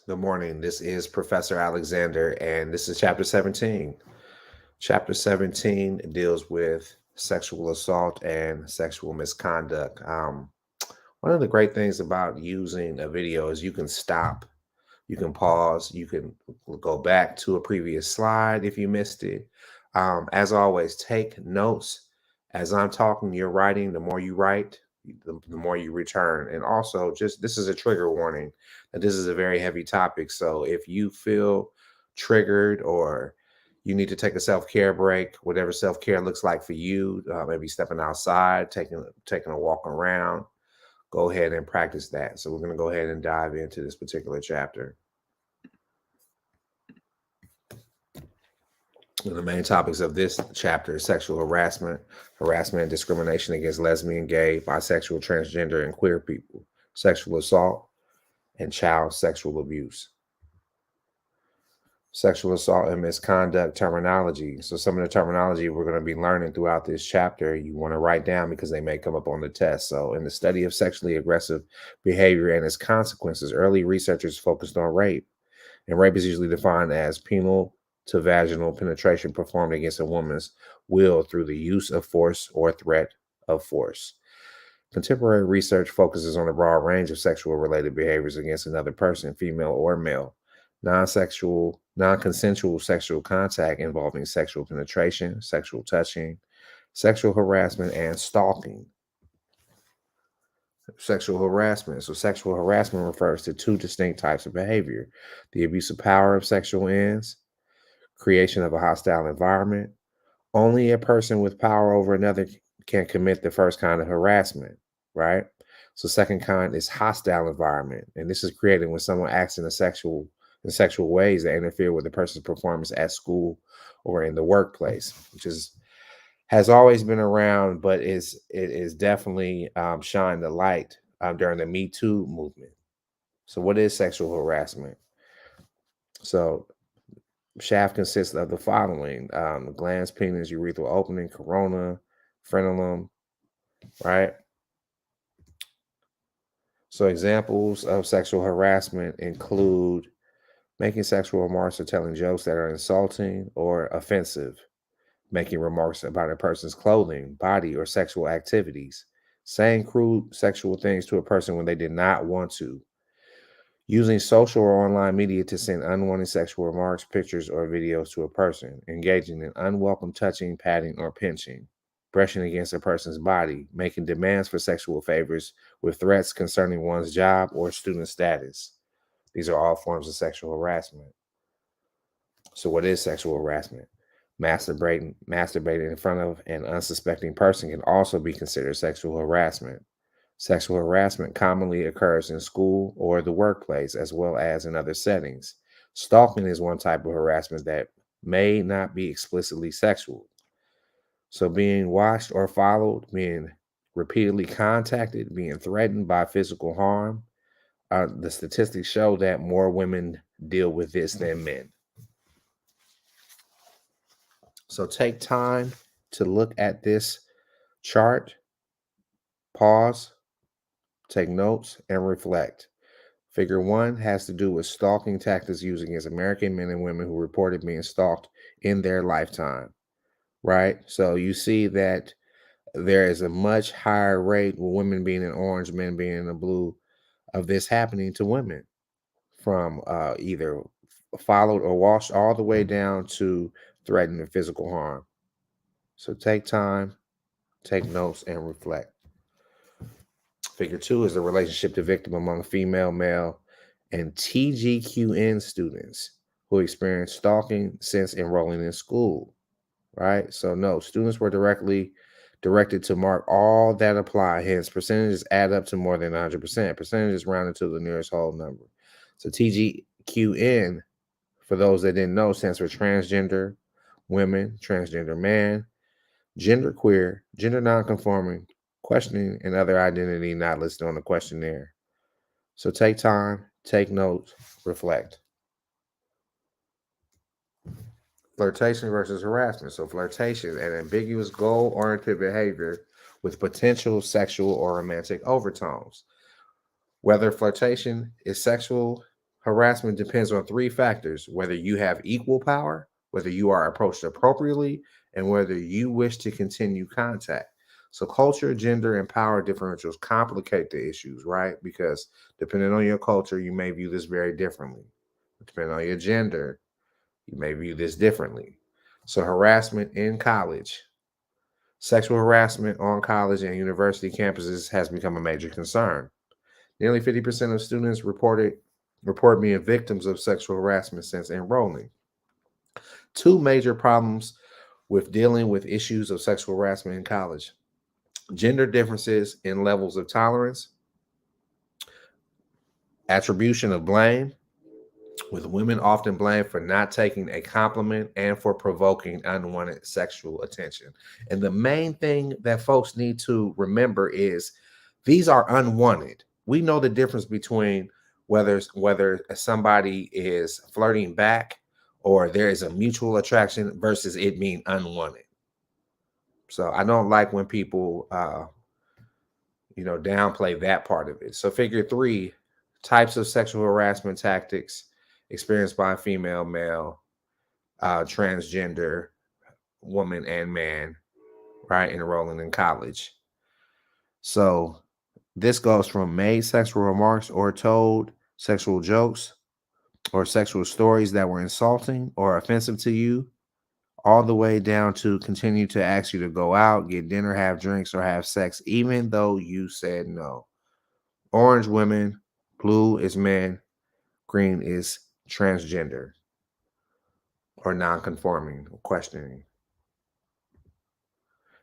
Good morning. This is Professor Alexander, and this is Chapter 17. Chapter 17 deals with sexual assault and sexual misconduct. One of the great things about using a video is you can stop, you can pause, you can go back to a previous slide if you missed it. As always, take notes. As I'm talking, you're writing. The more you write, the more you return. And also, just this is a trigger warning that this is a very heavy topic. So if you feel triggered or you need to take a self-care break, whatever self-care looks like for you, maybe stepping outside, taking a walk around, go ahead and practice that. So we're going to go ahead and dive into this particular chapter. One of the main topics of this chapter is sexual harassment, harassment and discrimination against lesbian, gay, bisexual, transgender, and queer people, sexual assault, and child sexual abuse. Sexual assault and misconduct terminology. So some of the terminology we're going to be learning throughout this chapter, you want to write down because they may come up on the test. So in the study of sexually aggressive behavior and its consequences, early researchers focused on rape. And rape is usually defined as penile to vaginal penetration performed against a woman's will through the use of force or threat of force. Contemporary research focuses on a broad range of sexual related behaviors against another person, female or male. Non-consensual sexual contact involving sexual penetration, sexual touching, sexual harassment, and stalking. Sexual harassment. So, sexual harassment refers to two distinct types of behavior: the abuse of power of sexual ends, creation of a hostile environment. Only a person with power over another can commit the first kind of harassment, right? So, second kind is hostile environment, and this is created when someone acts in sexual ways that interfere with the person's performance at school or in the workplace, which has always been around, but it is definitely shined the light during the Me Too movement. So, what is sexual harassment? So, shaft consists of the following: glans, penis, urethral opening, corona, frenulum, right? So, examples of sexual harassment include making sexual remarks or telling jokes that are insulting or offensive, making remarks about a person's clothing, body, or sexual activities, saying crude sexual things to a person when they did not want to, using social or online media to send unwanted sexual remarks, pictures, or videos to a person, engaging in unwelcome touching, patting, or pinching, brushing against a person's body, making demands for sexual favors with threats concerning one's job or student status. These are all forms of sexual harassment. So, what is sexual harassment? Masturbating in front of an unsuspecting person can also be considered sexual harassment. Sexual harassment commonly occurs in school or the workplace, as well as in other settings. Stalking is one type of harassment that may not be explicitly sexual. So, being watched or followed, being repeatedly contacted, being threatened by physical harm. The statistics show that more women deal with this than men. So take time to look at this chart, pause, take notes, and reflect. Figure 1 has to do with stalking tactics used against American men and women who reported being stalked in their lifetime, right? So you see that there is a much higher rate with women being in orange, men being in the blue, of this happening to women from either followed or washed all the way down to threatening physical harm. So take time, take notes, and reflect. Figure 2 is the relationship to victim among female, male, and TGQN students who experience stalking since enrolling in school, right? So no, students were directed to mark all that apply. Hence, percentages add up to more than 100%. Percentages rounded to the nearest whole number. So TGQN, for those that didn't know, stands for transgender women, transgender man, gender queer, gender nonconforming, questioning, and other identity not listed on the questionnaire. So take time, take notes, reflect. Flirtation versus harassment. So flirtation, an ambiguous goal-oriented behavior with potential sexual or romantic overtones. Whether flirtation is sexual Harassment depends on three factors: whether you have equal power, whether you are approached appropriately, and whether you wish to continue contact. So, culture, gender, and power differentials complicate the issues, right? Because depending on your culture, you may view this very differently. Depending on your gender, you may view this differently. So, harassment in college. Sexual harassment on college and university campuses has become a major concern. Nearly 50% of students report being victims of sexual harassment since enrolling. Two major problems with dealing with issues of sexual harassment in college: gender differences in levels of tolerance, attribution of blame, with women often blamed for not taking a compliment and for provoking unwanted sexual attention. And the main thing that folks need to remember is these are unwanted. We know the difference between whether somebody is flirting back or there is a mutual attraction versus it being unwanted. So I don't like when people downplay that part of it. So figure three: types of sexual harassment tactics experienced by a female, male, transgender, woman, and man, right, enrolling in college. So this goes from made sexual remarks or told sexual jokes or sexual stories that were insulting or offensive to you, all the way down to continue to ask you to go out, get dinner, have drinks, or have sex, even though you said no. Orange, women; blue is men; green is transgender or non-conforming, questioning.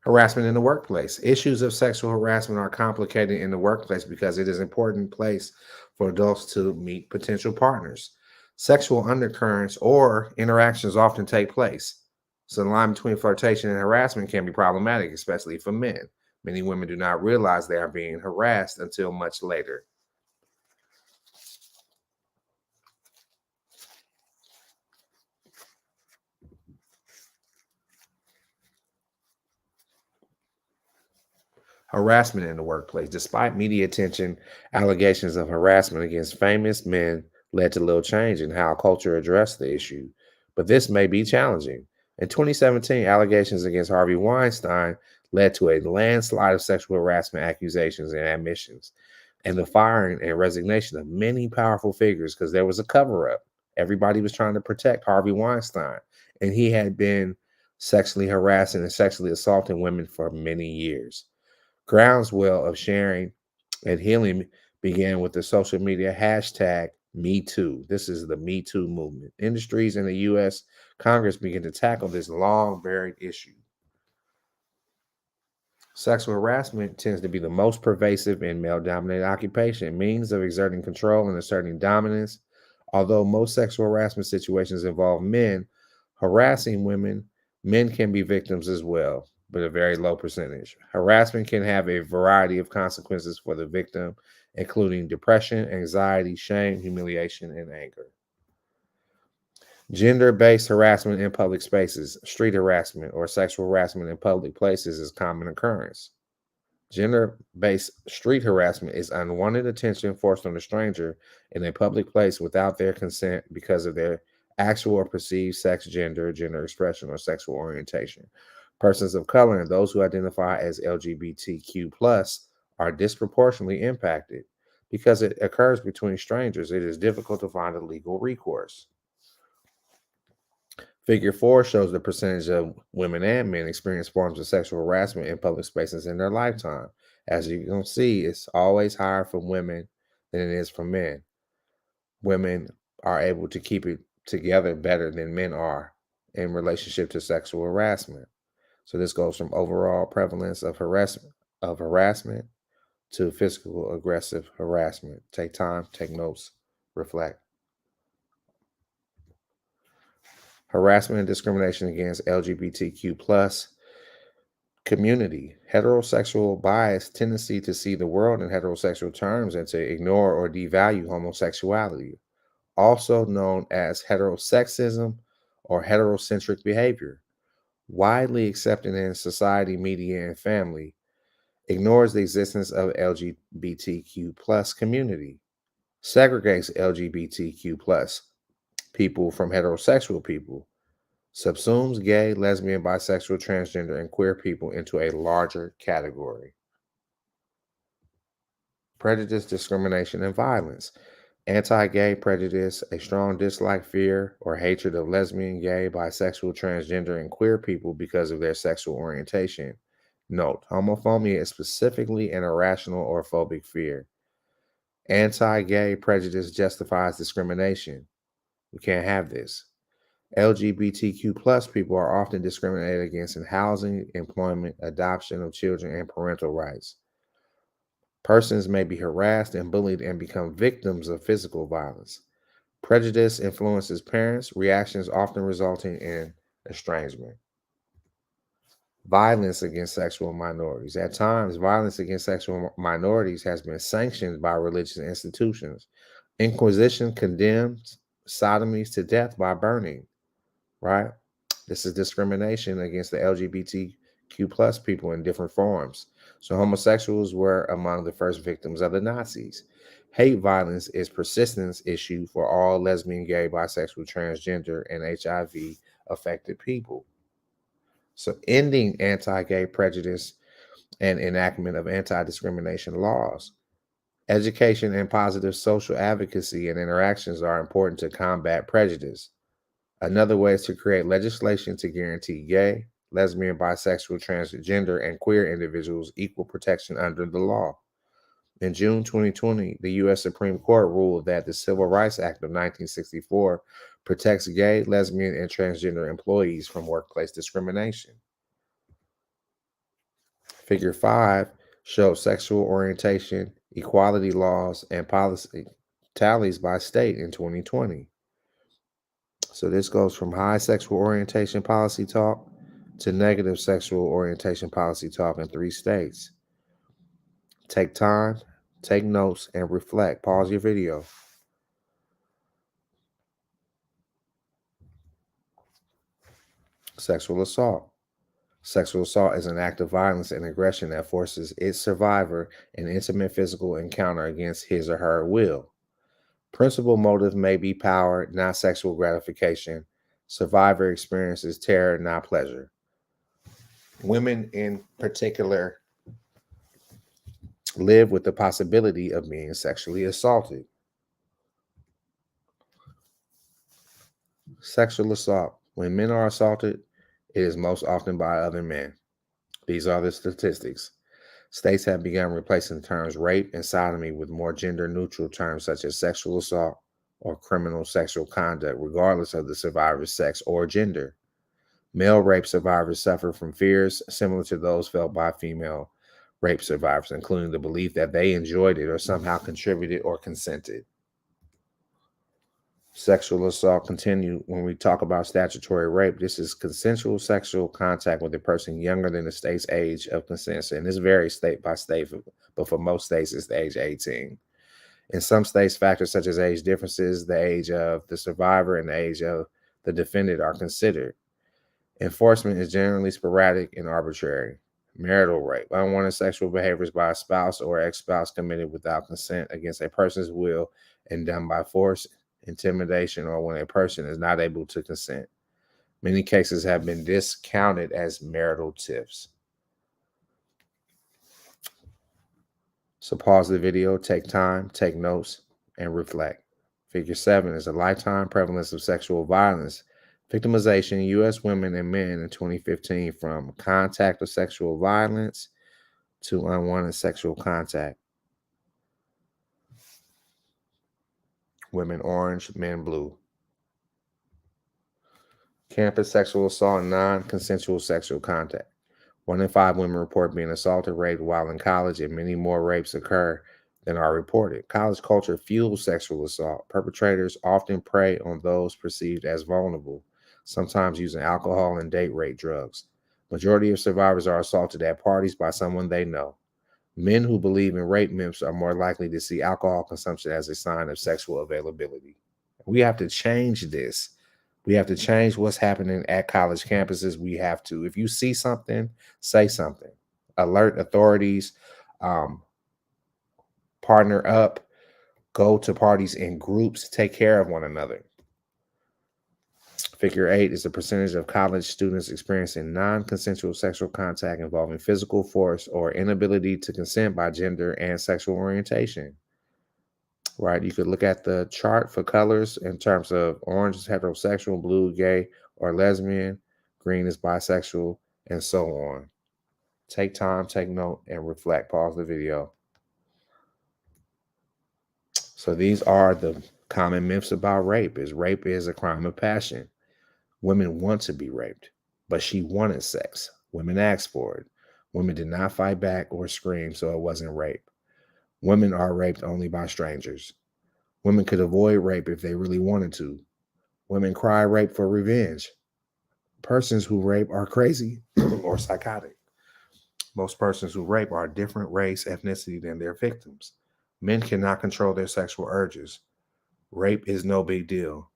Harassment in the workplace. Issues of sexual harassment are complicated in the workplace because it is an important place for adults to meet potential partners. Sexual undercurrents or interactions often take place. So the line between flirtation and harassment can be problematic, especially for men. Many women do not realize they are being harassed until much later. Harassment in the workplace. Despite media attention, allegations of harassment against famous men led to little change in how culture addressed the issue. But this may be challenging. In 2017, allegations against Harvey Weinstein led to a landslide of sexual harassment accusations and admissions, and the firing and resignation of many powerful figures because there was a cover up. Everybody was trying to protect Harvey Weinstein, and he had been sexually harassing and sexually assaulting women for many years. Groundswell of sharing and healing began with the social media hashtag #MeToo. This is the Me Too movement. Industries in the U.S. Congress began to tackle this long buried issue. Sexual harassment tends to be the most pervasive in male dominated occupation, means of exerting control and asserting dominance. Although most sexual harassment situations involve men harassing women, men can be victims as well, but a very low percentage. Harassment can have a variety of consequences for the victim, including depression, anxiety, shame, humiliation, and anger. Gender-based harassment in public spaces. Street harassment or sexual harassment in public places is a common occurrence. Gender-based street harassment is unwanted attention forced on a stranger in a public place without their consent because of their actual or perceived sex, gender expression, or sexual orientation. Persons of color and those who identify as LGBTQ plus are disproportionately impacted. Because it occurs between strangers, it is difficult to find a legal recourse. Figure 4 shows the percentage of women and men experience forms of sexual harassment in public spaces in their lifetime. As you can see, it's always higher for women than it is for men. Women are able to keep it together better than men are in relationship to sexual harassment. So this goes from overall prevalence of harassment to physical aggressive harassment. Take time, take notes, reflect. Harassment and discrimination against LGBTQ plus community. Heterosexual bias tendency to see the world in heterosexual terms and to ignore or devalue homosexuality, also known as heterosexism or heterocentric behavior, widely accepted in society, media, and family, ignores the existence of LGBTQ plus community. segregates LGBTQ plus people from heterosexual people, subsumes gay, lesbian, bisexual, transgender, and queer people into a larger category. Prejudice, discrimination, and violence. Anti gay prejudice, a strong dislike, fear, or hatred of lesbian, gay, bisexual, transgender, and queer people because of their sexual orientation. Note, homophobia is specifically an irrational or phobic fear. Anti gay prejudice justifies discrimination. We can't have this. LGBTQ plus people are often discriminated against in housing, employment, adoption of children, and parental rights. Persons may be harassed and bullied and become victims of physical violence. Prejudice influences parents, reactions often resulting in estrangement. Violence against sexual minorities. At times, violence against sexual minorities has been sanctioned by religious institutions. Inquisition condemns sodomies to death by burning, right? This is discrimination against the LGBTQ plus people in different forms. So homosexuals were among the first victims of the Nazis. Hate violence is persistence issue for all lesbian, gay, bisexual, transgender, and HIV affected people. So ending anti-gay prejudice and enactment of anti-discrimination laws. Education and positive social advocacy and interactions are important to combat prejudice. Another way is to create legislation to guarantee gay, lesbian, bisexual, transgender, and queer individuals equal protection under the law. In June 2020, the U.S. Supreme Court ruled that the Civil Rights Act of 1964 protects gay, lesbian, and transgender employees from workplace discrimination. Figure 5 shows sexual orientation, equality laws, and policy tallies by state in 2020. So this goes from high sexual orientation policy talk to negative sexual orientation policy talk in 3 states. Take time, take notes, and reflect. Pause your video. Sexual assault. Sexual assault is an act of violence and aggression that forces its survivor an intimate physical encounter against his or her will. Principal motive may be power, not sexual gratification. Survivor experiences terror, not pleasure. Women in particular live with the possibility of being sexually assaulted. Sexual assault. When men are assaulted, it is most often by other men. These are the statistics. States have begun replacing the terms rape and sodomy with more gender-neutral terms such as sexual assault or criminal sexual conduct, regardless of the survivor's sex or gender. Male rape survivors suffer from fears similar to those felt by female rape survivors, including the belief that they enjoyed it or somehow contributed or consented. Sexual assault continue when we talk about statutory rape. This is consensual sexual contact with a person younger than the state's age of consent. And this varies state by state, but for most states, it's the age 18. In some states, factors such as age differences, the age of the survivor, and the age of the defendant are considered. Enforcement is generally sporadic and arbitrary. Marital rape, unwanted sexual behaviors by a spouse or ex-spouse committed without consent against a person's will and done by force, intimidation, or when a person is not able to consent. Many cases have been discounted as marital tiffs. So pause the video, take time, take notes, and reflect. Figure 7 is a lifetime prevalence of sexual violence. Victimization, U.S. women and men in 2015 from contact of sexual violence to unwanted sexual contact. Women orange, men blue. Campus sexual assault and non-consensual sexual contact. 1 in 5 women report being assaulted, raped while in college, and many more rapes occur than are reported. College culture fuels sexual assault. Perpetrators often prey on those perceived as vulnerable, sometimes using alcohol and date rape drugs. Majority of survivors are assaulted at parties by someone they know. Men who believe in rape myths are more likely to see alcohol consumption as a sign of sexual availability. We have to change this. We have to change what's happening at college campuses. We have to, if you see something, say something. Alert authorities, partner up, go to parties in groups, take care of one another. Figure 8 is the percentage of college students experiencing non-consensual sexual contact involving physical force or inability to consent by gender and sexual orientation. Right? You could look at the chart for colors in terms of orange is heterosexual, blue, gay, or lesbian, green is bisexual, and so on. Take time, take note, and reflect. Pause the video. So these are the common myths about rape. Rape is a crime of passion. Women want to be raped, but she wanted sex. Women asked for it. Women did not fight back or scream, so it wasn't rape. Women are raped only by strangers. Women could avoid rape if they really wanted to. Women cry rape for revenge. Persons who rape are crazy or psychotic. Most persons who rape are a different race, ethnicity than their victims. Men cannot control their sexual urges. Rape is no big deal.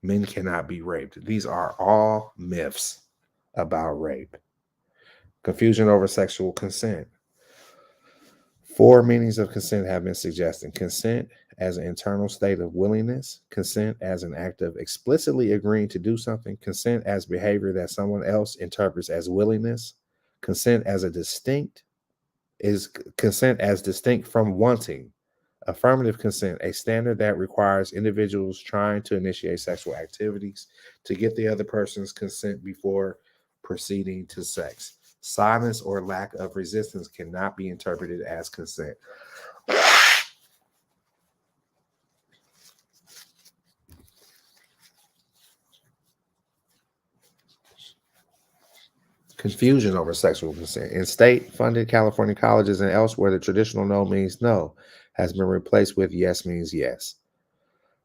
Men cannot be raped. These are all myths about rape. Confusion over sexual consent. 4 meanings of consent have been suggested. Consent as an internal state of willingness, consent as an act of explicitly agreeing to do something, consent as behavior that someone else interprets as willingness, consent as distinct from wanting. Affirmative consent, a standard that requires individuals trying to initiate sexual activities to get the other person's consent before proceeding to sex. Silence or lack of resistance cannot be interpreted as consent. Confusion over sexual consent. In state-funded California colleges and elsewhere, the traditional no means no has been replaced with yes means yes.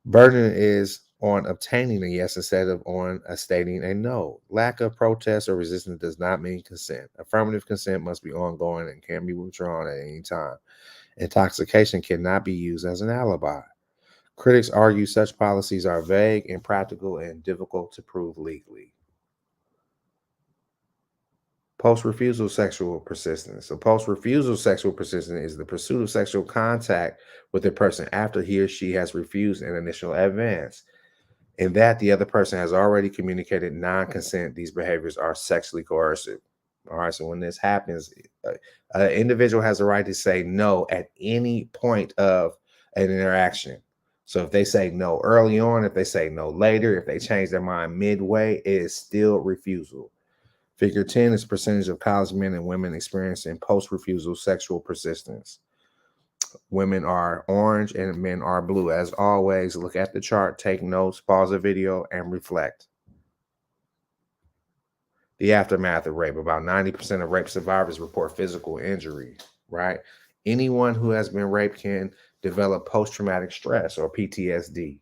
Burden is on obtaining a yes instead of on stating a no. Lack of protest or resistance does not mean consent. Affirmative consent must be ongoing and can be withdrawn at any time. Intoxication cannot be used as an alibi. Critics argue such policies are vague, impractical, and difficult to prove legally. Post-refusal sexual persistence. So post-refusal sexual persistence is the pursuit of sexual contact with a person after he or she has refused an initial advance. In that the other person has already communicated non-consent, these behaviors are sexually coercive. All right, so when this happens, an individual has a right to say no at any point of an interaction. So if they say no early on, if they say no later, if they change their mind midway, it is still refusal. Figure 10 is percentage of college men and women experiencing post-refusal sexual persistence. Women are orange and men are blue. As always, look at the chart, take notes, pause the video, and reflect. The aftermath of rape. About 90% of rape survivors report physical injury, right? Anyone who has been raped can develop post-traumatic stress or PTSD,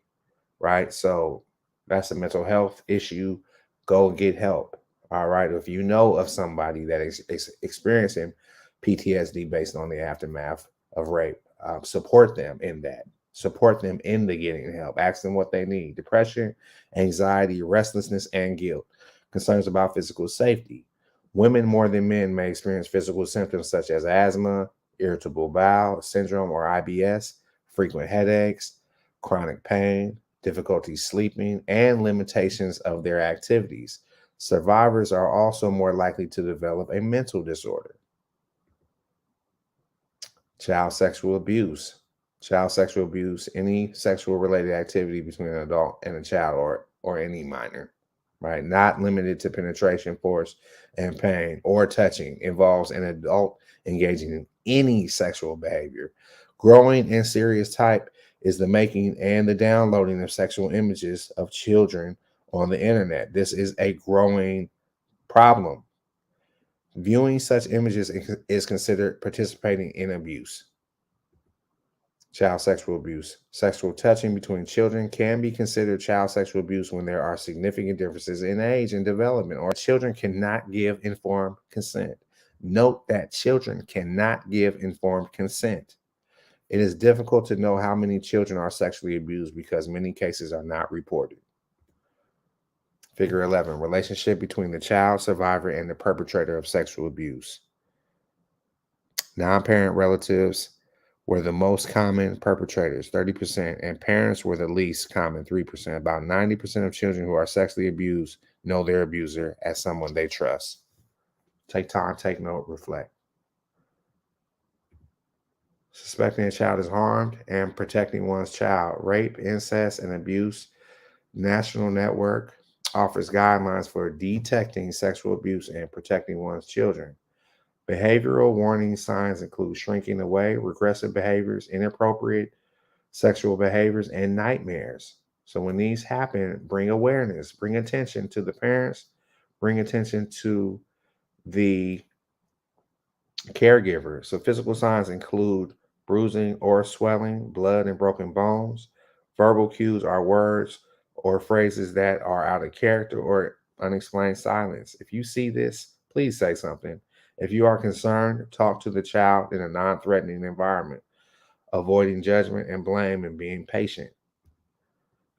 right? So that's a mental health issue. Go get help. All right. If you know of somebody that is experiencing PTSD based on the aftermath of rape, support them in that. Support them in the getting help. Ask them what they need. Depression, anxiety, restlessness, and guilt. Concerns about physical safety. Women more than men may experience physical symptoms such as asthma, irritable bowel syndrome or IBS, frequent headaches, chronic pain, difficulty sleeping, and limitations of their activities. Survivors are also more likely to develop a mental disorder. Child sexual abuse. Child sexual abuse, any sexual related activity between an adult and a child or any minor, right? Not limited to penetration, force, and pain or touching, involves an adult engaging in any sexual behavior. Growing and serious type is the making and the downloading of sexual images of children on the internet. This is a growing problem. Viewing such images is considered participating in abuse. Child sexual abuse. Sexual touching between children can be considered child sexual abuse when there are significant differences in age and development, or children cannot give informed consent. Note that children cannot give informed consent. It is difficult to know how many children are sexually abused because many cases are not reported. Figure 11, relationship between the child survivor and the perpetrator of sexual abuse. Non-parent relatives were the most common perpetrators, 30%, and parents were the least common, 3%. About 90% of children who are sexually abused know their abuser as someone they trust. Take time, take note, reflect. Suspecting a child is harmed and protecting one's child. Rape, incest, and abuse National Network offers guidelines for detecting sexual abuse and protecting one's children. Behavioral warning signs include shrinking away, regressive behaviors, inappropriate sexual behaviors, and nightmares. So when these happen, bring awareness, bring attention to the parents, bring attention to the caregiver. So physical signs include bruising or swelling, blood and broken bones. Verbal cues are words or phrases that are out of character or unexplained silence. If you see this, please say something. If you are concerned, talk to the child in a non threatening environment, avoiding judgment and blame and being patient.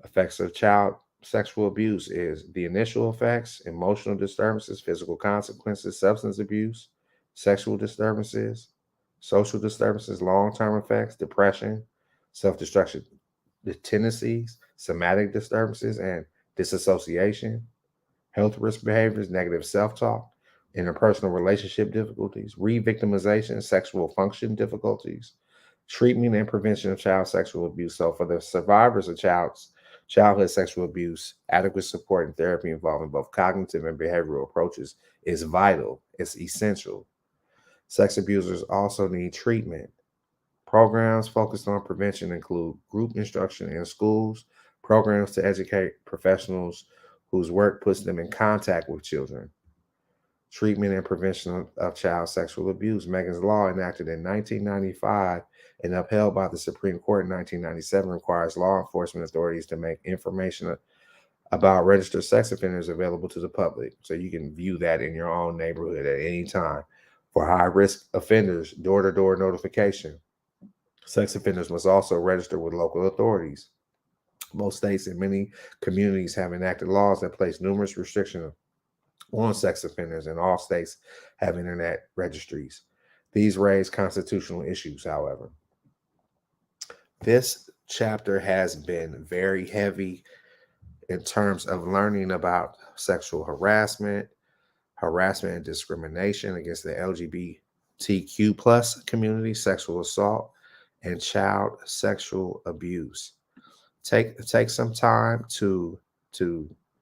Effects of child sexual abuse is the initial effects, emotional disturbances, physical consequences, substance abuse, sexual disturbances, social disturbances, long-term effects, depression, self-destruction, the tendencies, somatic disturbances, and disassociation, health risk behaviors, negative self-talk, interpersonal relationship difficulties, re-victimization, sexual function difficulties, treatment and prevention of child sexual abuse. So for the survivors of childhood sexual abuse, adequate support and therapy involving both cognitive and behavioral approaches is vital. It's essential. Sex abusers also need treatment. Programs focused on prevention include group instruction in schools, programs to educate professionals whose work puts them in contact with children. Treatment and prevention of child sexual abuse. Megan's Law, enacted in 1995 and upheld by the Supreme Court in 1997, requires law enforcement authorities to make information about registered sex offenders available to the public. So you can view that in your own neighborhood at any time. For high risk offenders, door to door notification. Sex offenders must also register with local authorities. Most states and many communities have enacted laws that place numerous restrictions on sex offenders, and all states have internet registries. These raise constitutional issues, however. This chapter has been very heavy in terms of learning about sexual harassment, harassment and discrimination against the LGBTQ plus community, sexual assault, and child sexual abuse. Take some time to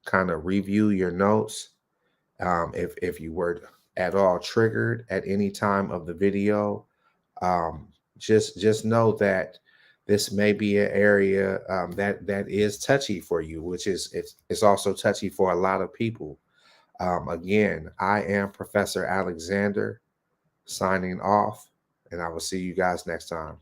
kind of review your notes. If you were at all triggered at any time of the video, um, just know that this may be an area that is touchy for you, which is it's also touchy for a lot of people. Again, I am Professor Alexander signing off, and I will see you guys next time.